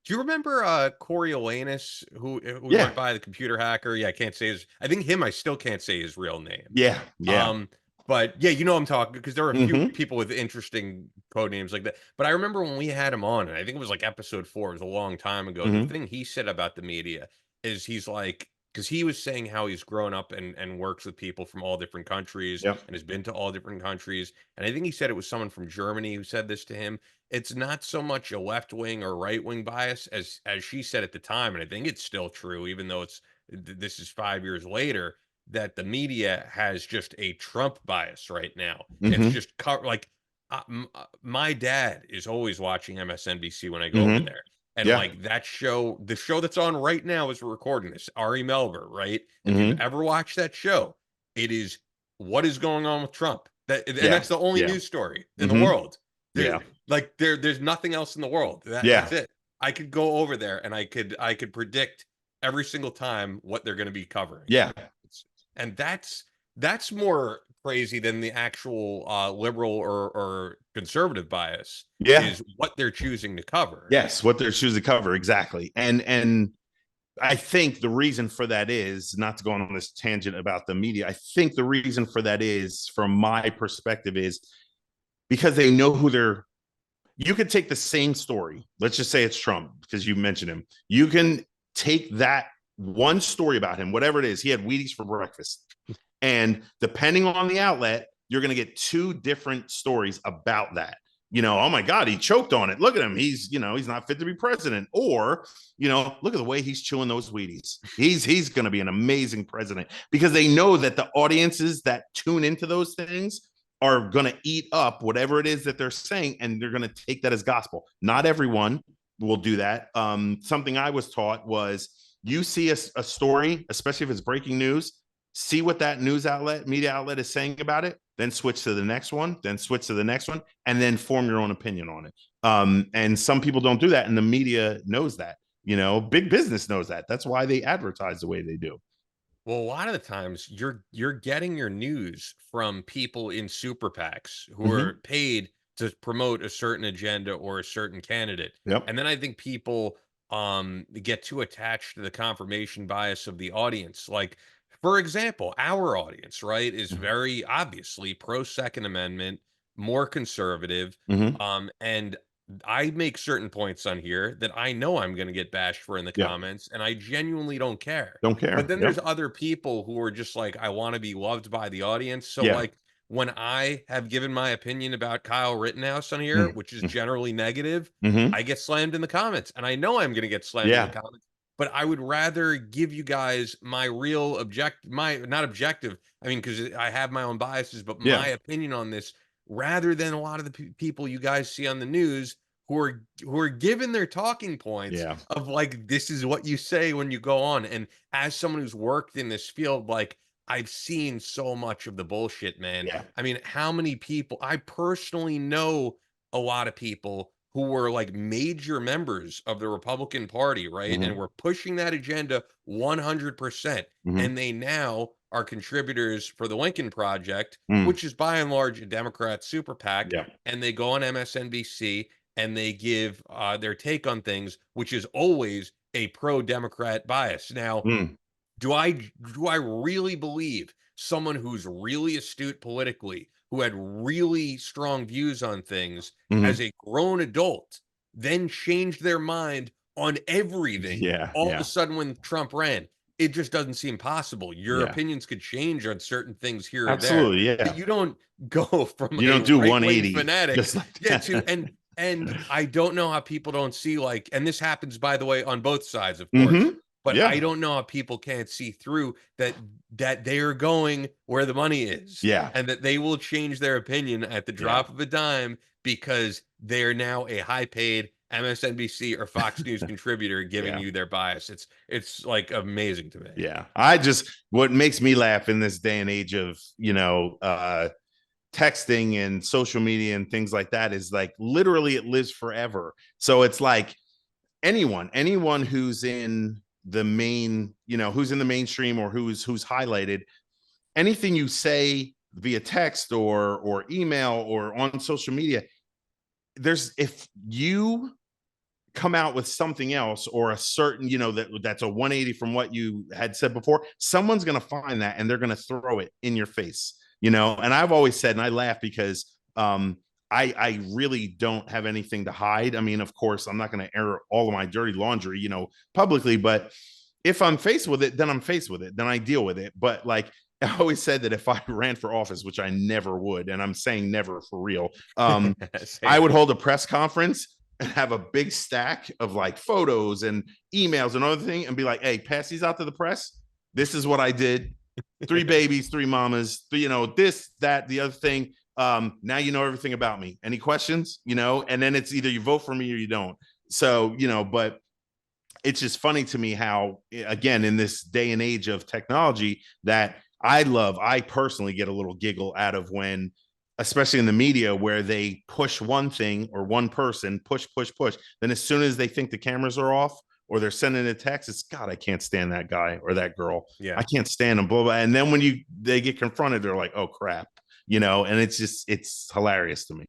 Do you remember Coriolanus, who we Yeah, went by, the computer hacker? Yeah, I can't say his. I think him. I still can't say his real name. yeah, yeah. Um, but yeah, you know what I'm talking because there are a few Hmm. people with interesting code names like that. But I remember when we had him on, and I think it was like episode 4. It was a long time ago. The Hmm. thing he said about the media is he's like, because he was saying how he's grown up and works with people from all different countries Yep. and has been to all different countries. And I think he said it was someone from Germany who said this to him. It's not so much a left wing or right wing bias as she said at the time, and I think it's still true, even though this is 5 years later, that the media has just a Trump bias right now. It's Hmm. just like my dad is always watching MSNBC when I go over Hmm. there. And Yeah. like that show, the show that's on right now is we're recording this, Ari Melber, right? And if you've Hmm. ever watched that show, it is what is going on with Trump. And Yeah. that's the only Yeah. news story in the Hmm. world. There, Yeah. there's nothing else in the world. That's Yeah. it. I could go over there and I could predict every single time what they're going to be covering. Yeah. And that's more crazy than the actual liberal or conservative bias Yeah. is what they're choosing to cover. Yes. What they're choosing to cover. Exactly. And I think the reason for that is not to go on this tangent about the media. I think the reason for that is, from my perspective, is because they know who they're. You could take the same story. Let's just say it's Trump because you mentioned him. You can take that one story about him, whatever it is. He had Wheaties for breakfast. And depending on the outlet, you're going to get two different stories about that. Oh my God, he choked on it. Look at him. He's not fit to be president. Or, look at the way he's chewing those Wheaties. He's going to be an amazing president, because they know that the audiences that tune into those things are going to eat up whatever it is that they're saying, and they're going to take that as gospel. Not everyone will do that. Something I was taught was, you see a story, especially if it's breaking news, see what that media outlet is saying about it, then switch to the next one, then switch to the next one, and then form your own opinion on it. And some people don't do that, and the media knows that. Big business knows that. That's why they advertise the way they do. Well, a lot of the times you're getting your news from people in super PACs who Mm-hmm. are paid to promote a certain agenda or a certain candidate. Yep. And then I think people get too attached to the confirmation bias of the audience. Like, for example, our audience, right, is very obviously pro Second Amendment, more conservative. Mm-hmm. And I make certain points on here that I know I'm going to get bashed for in the Yep. comments, and I genuinely don't care. Don't But care. then there's Yep. other people who are just like, I want to be loved by the audience. So Yeah. like when I have given my opinion about Kyle Rittenhouse on here, which is Mm-hmm. generally negative, Mm-hmm. I get slammed in the comments. And I know I'm going to get slammed in the Yeah. comments. But I would rather give you guys my real my not objective. I mean, because I have my own biases, but my Yeah. opinion on this, rather than a lot of the people you guys see on the news who are given their talking points Yeah. of like, this is what you say when you go on. And as someone who's worked in this field, like I've seen so much of the bullshit, man. Yeah. I mean, how many people I personally know, a lot of people who were like major members of the Republican Party, right? And Mm-hmm. were pushing that agenda 100%. Mm-hmm. And they now are contributors for the Lincoln Project, Mm. which is by and large a Democrat super PAC. Yeah. And they go on MSNBC and they give their take on things, which is always a pro-Democrat bias. Now, Mm. do I really believe someone who's really astute politically, who had really strong views on things Mm-hmm. as a grown adult, then changed their mind on everything Yeah. all of a Yeah. sudden when Trump ran? It just doesn't seem possible. Your Yeah. opinions could change on certain things here or there, Absolutely. but Yeah. you don't go from You a don't do right-wing 180 fanatic, just like yeah, to that. and I don't know how people don't see, like, and this happens by the way on both sides, of course, Mm-hmm. but I Yeah. don't know how people can't see through that they are going where the money is, Yeah. and that they will change their opinion at the Yeah. drop of a dime because they are now a high-paid MSNBC or Fox News contributor giving Yeah. you their bias. It's like amazing to me. Yeah. What makes me laugh in this day and age of, texting and social media and things like that is, like, literally it lives forever. So it's like anyone who's in the who's in the mainstream, or who's highlighted, anything you say via text or email or on social media, if you come out with something else, or a certain, that's a 180 from what you had said before, someone's going to find that and they're going to throw it in your face, and I've always said, and I laugh because I really don't have anything to hide. I mean, of course, I'm not going to air all of my dirty laundry, publicly, but if I'm faced with it, then I'm faced with it, then I deal with it. But like, I always said that if I ran for office, which I never would, and I'm saying never for real, I Same. would hold a press conference and have a big stack of like photos and emails and other thing, and be like, "Hey, pass these out to the press. This is what I did. 3 babies, 3 mamas, this, that, the other thing. Now you know everything about me. Any questions? And then it's either you vote for me or you don't. So, but it's just funny to me how, again, in this day and age of technology, that I personally get a little giggle out of when, especially in the media, where they push one thing or one person, push, push, push. Then as soon as they think the cameras are off or they're sending a text, it's, God, I can't stand that guy or that girl. I Yeah. can't stand them, blah, blah. And then when they get confronted, they're like, oh crap, and it's hilarious to me.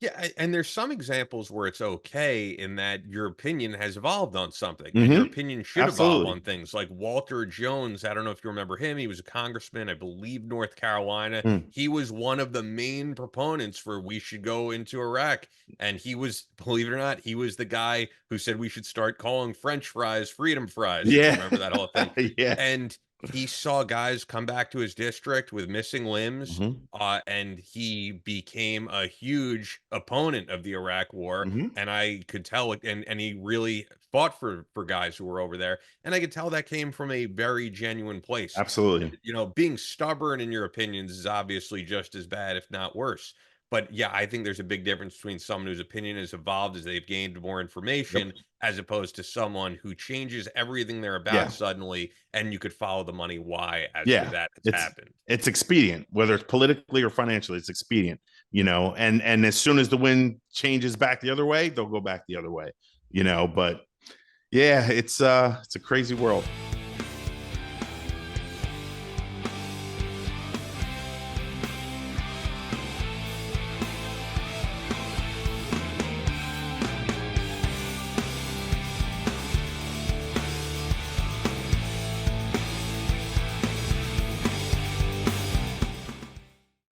Yeah, and there's some examples where it's okay in that your opinion has evolved on something, and your Mm-hmm. opinion should evolve Absolutely. on things. Like Walter Jones, I don't know if you remember him. He was a congressman, I believe, North Carolina. Mm. He was one of the main proponents for we should go into Iraq. And he was, believe it or not, he was the guy who said we should start calling French fries freedom fries, if you Yeah. remember that whole thing. Yeah. And he saw guys come back to his district with missing limbs, Mm-hmm. and he became a huge opponent of the Iraq War. Mm-hmm. And I could tell it, and he really fought for guys who were over there. And I could tell that came from a very genuine place. Absolutely. Being stubborn in your opinions is obviously just as bad, if not worse. But yeah, I think there's a big difference between someone whose opinion has evolved as they've gained more Yep. information, as opposed to someone who changes everything they're about Yeah. suddenly, and you could follow the money why as to Yeah. that has It's happened. it's expedient, whether it's politically or financially, it's expedient, and as soon as the wind changes back the other way, they'll go back the other way, but yeah, it's a crazy world.